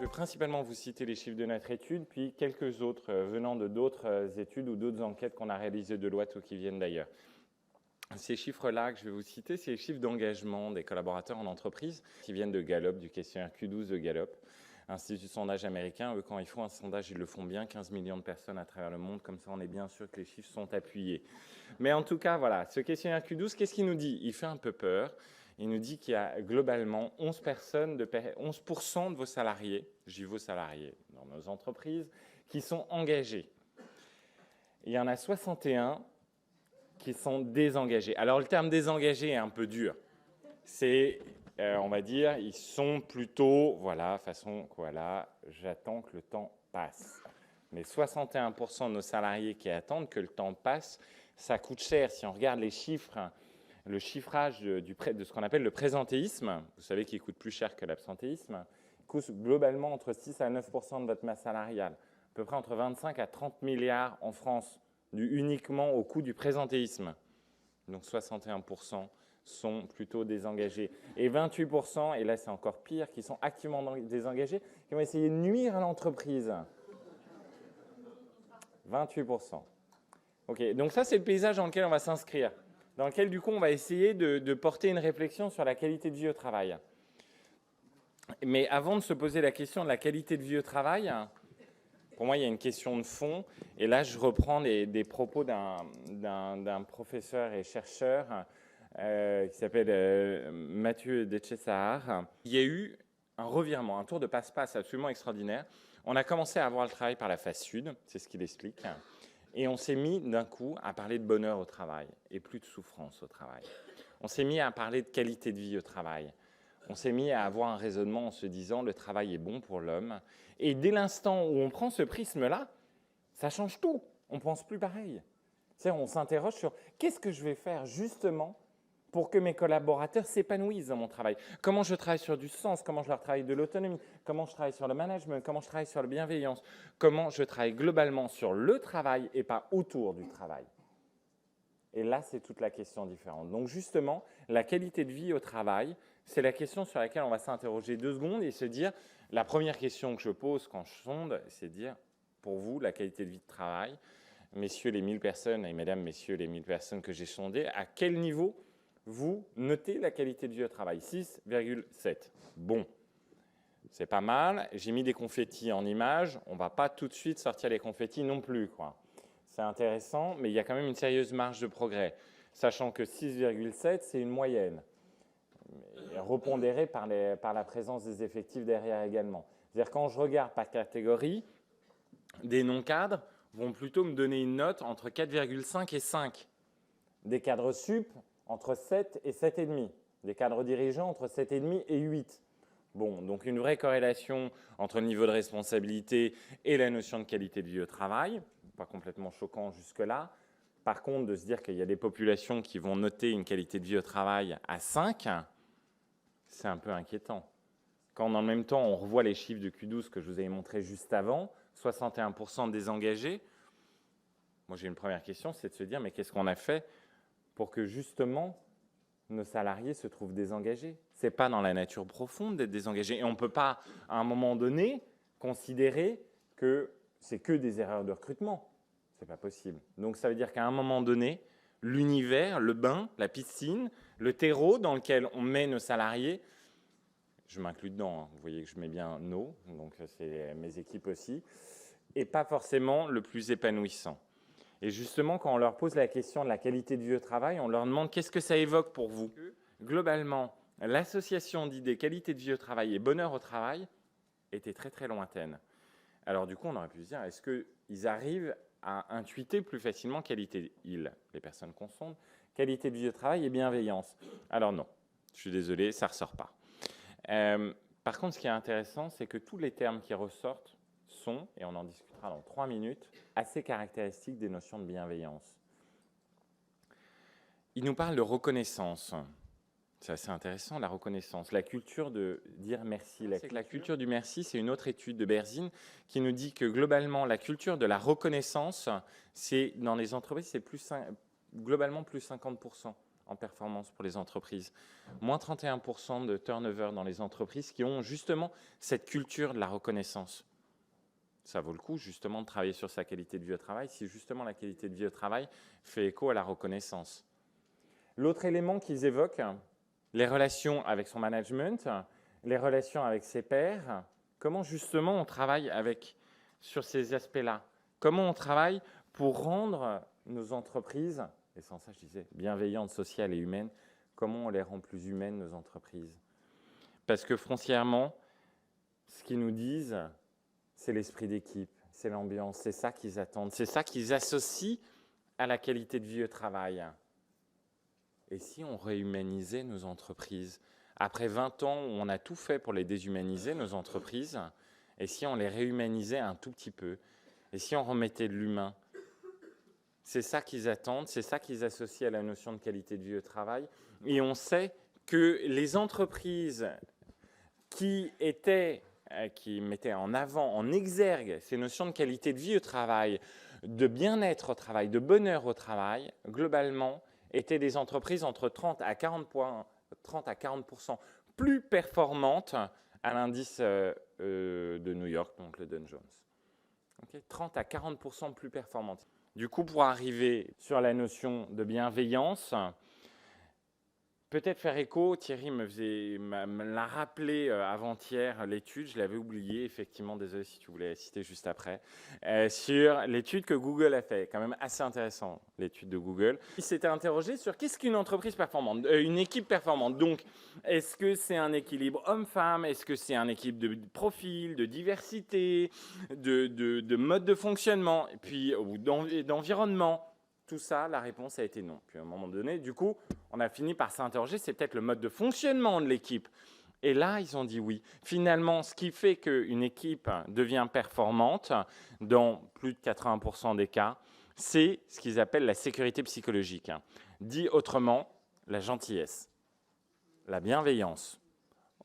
vais principalement vous citer les chiffres de notre étude, puis quelques autres venant de d'autres études ou d'autres enquêtes qu'on a réalisées de Deloitte ou qui viennent d'ailleurs. Ces chiffres-là que je vais vous citer, c'est les chiffres d'engagement des collaborateurs en entreprise qui viennent de Gallup, du questionnaire Q12 de Gallup. Institut de sondage américain, eux, quand ils font un sondage, ils le font bien, 15 millions de personnes à travers le monde, comme ça on est bien sûr que les chiffres sont appuyés. Mais en tout cas, voilà, ce questionnaire Q12, qu'est-ce qu'il nous dit? Il fait un peu peur. Il nous dit qu'il y a globalement 11% de vos salariés, je dis vos salariés dans nos entreprises, qui sont engagés. Il y en a 61 qui sont désengagés. Alors le terme désengagé est un peu dur. C'est, on va dire, ils sont plutôt, voilà, façon, voilà, j'attends que le temps passe. Mais 61% de nos salariés qui attendent que le temps passe, ça coûte cher. Si on regarde les chiffres, le chiffrage de ce qu'on appelle le présentéisme, vous savez qu'il coûte plus cher que l'absentéisme, coûte globalement entre 6 à 9% de votre masse salariale, à peu près entre 25 à 30 milliards en France, dû uniquement au coût du présentéisme. Donc 61% sont plutôt désengagés. Et 28%, et là c'est encore pire, qui sont activement désengagés, qui vont essayer de nuire à l'entreprise. 28%. Ok, donc ça c'est le paysage dans lequel on va s'inscrire, dans lequel du coup on va essayer de porter une réflexion sur la qualité de vie au travail. Mais avant de se poser la question de la qualité de vie au travail, pour moi il y a une question de fond, et là je reprends des propos d'un professeur et chercheur qui s'appelle Mathieu Deschessahar. Il y a eu un revirement, un tour de passe-passe absolument extraordinaire. On a commencé à avoir le travail par la face sud, c'est ce qu'il explique. Et on s'est mis d'un coup à parler de bonheur au travail et plus de souffrance au travail. On s'est mis à parler de qualité de vie au travail. On s'est mis à avoir un raisonnement en se disant le travail est bon pour l'homme. Et dès l'instant où on prend ce prisme-là, ça change tout. On ne pense plus pareil. C'est-à-dire, on s'interroge sur qu'est-ce que je vais faire justement pour que mes collaborateurs s'épanouissent dans mon travail. Comment je travaille sur du sens, comment je leur travaille de l'autonomie, comment je travaille sur le management, comment je travaille sur la bienveillance, comment je travaille globalement sur le travail et pas autour du travail. Et là, c'est toute la question différente. Donc justement, la qualité de vie au travail, c'est la question sur laquelle on va s'interroger 2 secondes et se dire, la première question que je pose quand je sonde, c'est de dire, pour vous, la qualité de vie de travail, messieurs les 1000 personnes et mesdames, messieurs les 1000 personnes que j'ai sondées, à quel niveau vous notez la qualité de vie au travail? 6,7. Bon, c'est pas mal. J'ai mis des confettis en image. On ne va pas tout de suite sortir les confettis non plus, quoi. C'est intéressant, mais il y a quand même une sérieuse marge de progrès, sachant que 6,7, c'est une moyenne, repondérée par la présence des effectifs derrière également. C'est-à-dire quand je regarde par catégorie, des non-cadres vont plutôt me donner une note entre 4,5 et 5. Des cadres sup, entre 7 et 7,5. Des cadres dirigeants, entre 7,5 et 8. Bon, donc une vraie corrélation entre le niveau de responsabilité et la notion de qualité de vie au travail. Pas complètement choquant jusque-là. Par contre, de se dire qu'il y a des populations qui vont noter une qualité de vie au travail à 5, c'est un peu inquiétant. Quand dans le même temps, on revoit les chiffres de Q12 que je vous avais montré juste avant, 61% désengagés, moi j'ai une première question, c'est de se dire, mais qu'est-ce qu'on a fait pour que justement nos salariés se trouvent désengagés? Ce n'est pas dans la nature profonde d'être désengagé. Et on ne peut pas, à un moment donné, considérer que c'est que des erreurs de recrutement. Ce n'est pas possible. Donc ça veut dire qu'à un moment donné, l'univers, le bain, la piscine, le terreau dans lequel on met nos salariés, je m'inclus dedans, hein, vous voyez que je mets bien nos, donc c'est mes équipes aussi, et pas forcément le plus épanouissant. Et justement, quand on leur pose la question de la qualité de vie au travail, on leur demande qu'est-ce que ça évoque pour vous. Globalement, l'association d'idées qualité de vie au travail et bonheur au travail était très très lointaine. Alors du coup, on aurait pu se dire, est-ce qu'ils arrivent à intuiter plus facilement qualité, les personnes qu'on sonde, qualité de vie au travail et bienveillance? Alors non, je suis désolé, ça ne ressort pas. Par contre, ce qui est intéressant, c'est que tous les termes qui ressortent sont, et on en discutera dans 3 minutes, assez caractéristiques des notions de bienveillance. Il nous parle de reconnaissance. C'est assez intéressant, la reconnaissance. La culture de dire merci. La culture du merci, c'est une autre étude de Berzin qui nous dit que globalement, la culture de la reconnaissance, c'est dans les entreprises, c'est globalement plus 50%. en performance pour les entreprises. Moins 31% de turnover dans les entreprises qui ont justement cette culture de la reconnaissance. Ça vaut le coup justement de travailler sur sa qualité de vie au travail si justement la qualité de vie au travail fait écho à la reconnaissance. L'autre élément qu'ils évoquent, les relations avec son management, les relations avec ses pairs, comment justement on travaille sur ces aspects-là. Comment on travaille pour rendre nos entreprises, et sans ça je disais bienveillantes, sociales et humaines, comment on les rend plus humaines, nos entreprises. Parce que foncièrement, ce qu'ils nous disent, c'est l'esprit d'équipe, c'est l'ambiance, c'est ça qu'ils attendent, c'est ça qu'ils associent à la qualité de vie au travail. Et si on réhumanisait nos entreprises? Après 20 ans où on a tout fait pour les déshumaniser, nos entreprises, et si on les réhumanisait un tout petit peu? Et si on remettait de l'humain? C'est ça qu'ils attendent, c'est ça qu'ils associent à la notion de qualité de vie au travail. Et on sait que les entreprises qui mettaient en avant, en exergue, ces notions de qualité de vie au travail, de bien-être au travail, de bonheur au travail, globalement, étaient des entreprises entre 30 à 40% plus performantes à l'indice de New York, donc le Dow Jones. Okay, 30 à 40% plus performantes. Du coup, pour arriver sur la notion de bienveillance, peut-être faire écho, Thierry me l'a rappelé avant-hier, l'étude, je l'avais oublié, effectivement, désolé si tu voulais la citer juste après, sur l'étude que Google a fait, quand même assez intéressant, l'étude de Google. Il s'était interrogé sur qu'est-ce qu'une entreprise performante, une équipe performante. Donc, est-ce que c'est un équilibre homme-femme? Est-ce que c'est un équilibre de profil, de diversité, de mode de fonctionnement, et puis d'environnement? Tout ça, la réponse a été non. Puis à un moment donné, du coup, on a fini par s'interroger, c'est peut-être le mode de fonctionnement de l'équipe. Et là, ils ont dit oui. Finalement, ce qui fait qu'une équipe devient performante, dans plus de 80% des cas, c'est ce qu'ils appellent la sécurité psychologique. Dit autrement, la gentillesse, la bienveillance.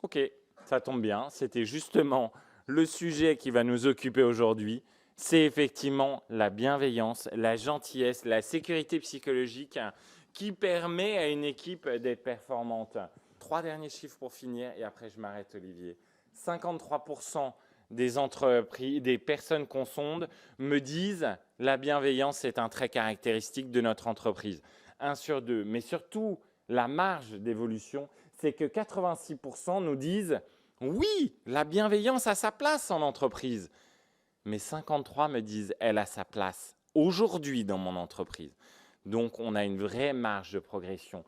Ok, ça tombe bien, c'était justement le sujet qui va nous occuper aujourd'hui. C'est effectivement la bienveillance, la gentillesse, la sécurité psychologique qui permet à une équipe d'être performante. 3 derniers chiffres pour finir et après je m'arrête, Olivier. 53% des personnes qu'on sonde me disent la bienveillance est un trait caractéristique de notre entreprise. 1 sur 2. Mais surtout, la marge d'évolution, c'est que 86% nous disent oui, la bienveillance a sa place en entreprise. Mais 53 me disent elle a sa place aujourd'hui dans mon entreprise. Donc, on a une vraie marge de progression.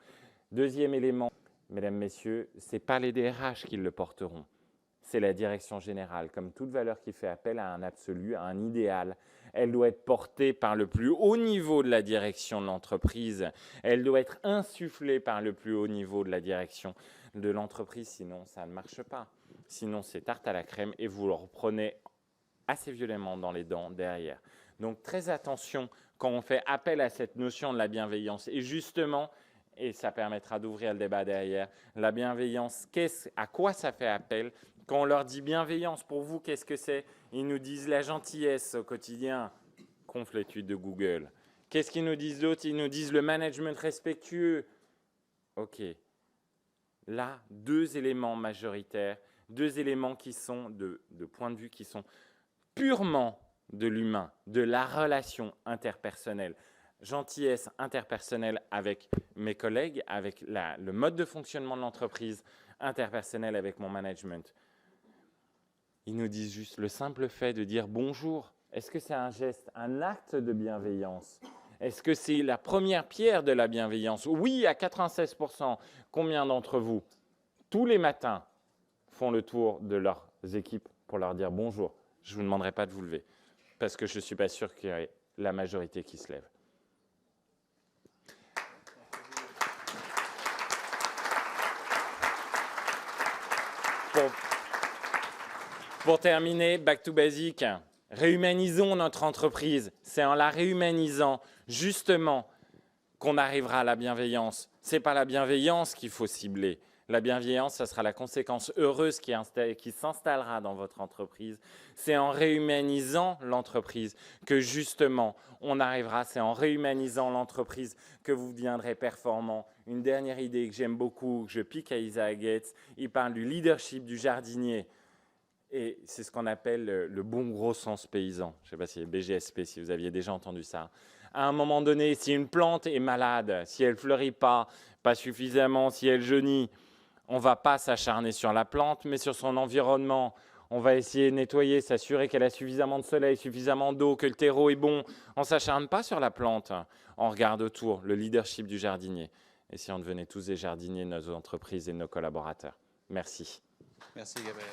Deuxième élément, mesdames, messieurs, ce n'est pas les DRH qui le porteront. C'est la direction générale. Comme toute valeur qui fait appel à un absolu, à un idéal, elle doit être portée par le plus haut niveau de la direction de l'entreprise. Elle doit être insufflée par le plus haut niveau de la direction de l'entreprise, sinon ça ne marche pas. Sinon, c'est tarte à la crème et vous le reprenez assez violemment dans les dents derrière. Donc, très attention quand on fait appel à cette notion de la bienveillance. Et justement, et ça permettra d'ouvrir le débat derrière, la bienveillance, à quoi ça fait appel? Quand on leur dit bienveillance, pour vous, qu'est-ce que c'est? Ils nous disent la gentillesse au quotidien, conf l'étude de Google. Qu'est-ce qu'ils nous disent d'autre? Ils nous disent le management respectueux. OK. Là, 2 éléments majoritaires, 2 éléments qui sont, de point de vue, qui sont purement de l'humain, de la relation interpersonnelle. Gentillesse interpersonnelle avec mes collègues, avec le mode de fonctionnement de l'entreprise, interpersonnel avec mon management. Ils nous disent juste le simple fait de dire bonjour. Est-ce que c'est un geste, un acte de bienveillance? Est-ce que c'est la première pierre de la bienveillance? Oui, à 96%. Combien d'entre vous, tous les matins, font le tour de leurs équipes pour leur dire bonjour? Je ne vous demanderai pas de vous lever, parce que je ne suis pas sûr qu'il y ait la majorité qui se lève. Pour terminer, back to basic, réhumanisons notre entreprise. C'est en la réhumanisant, justement, qu'on arrivera à la bienveillance. Ce n'est pas la bienveillance qu'il faut cibler. La bienveillance, ça sera la conséquence heureuse qui s'installera dans votre entreprise. C'est en réhumanisant l'entreprise que justement on arrivera, c'est en réhumanisant l'entreprise que vous deviendrez performant. Une dernière idée que j'aime beaucoup, que je pique à Isaac Gates, il parle du leadership du jardinier. Et c'est ce qu'on appelle le bon gros sens paysan. Je ne sais pas si BGSP, si vous aviez déjà entendu ça. À un moment donné, si une plante est malade, si elle ne fleurit pas suffisamment, si elle jaunit, on ne va pas s'acharner sur la plante, mais sur son environnement. On va essayer de nettoyer, s'assurer qu'elle a suffisamment de soleil, suffisamment d'eau, que le terreau est bon. On ne s'acharne pas sur la plante. On regarde autour, le leadership du jardinier. Et si on devenait tous des jardiniers de nos entreprises et de nos collaborateurs. Merci. Merci Gabriel.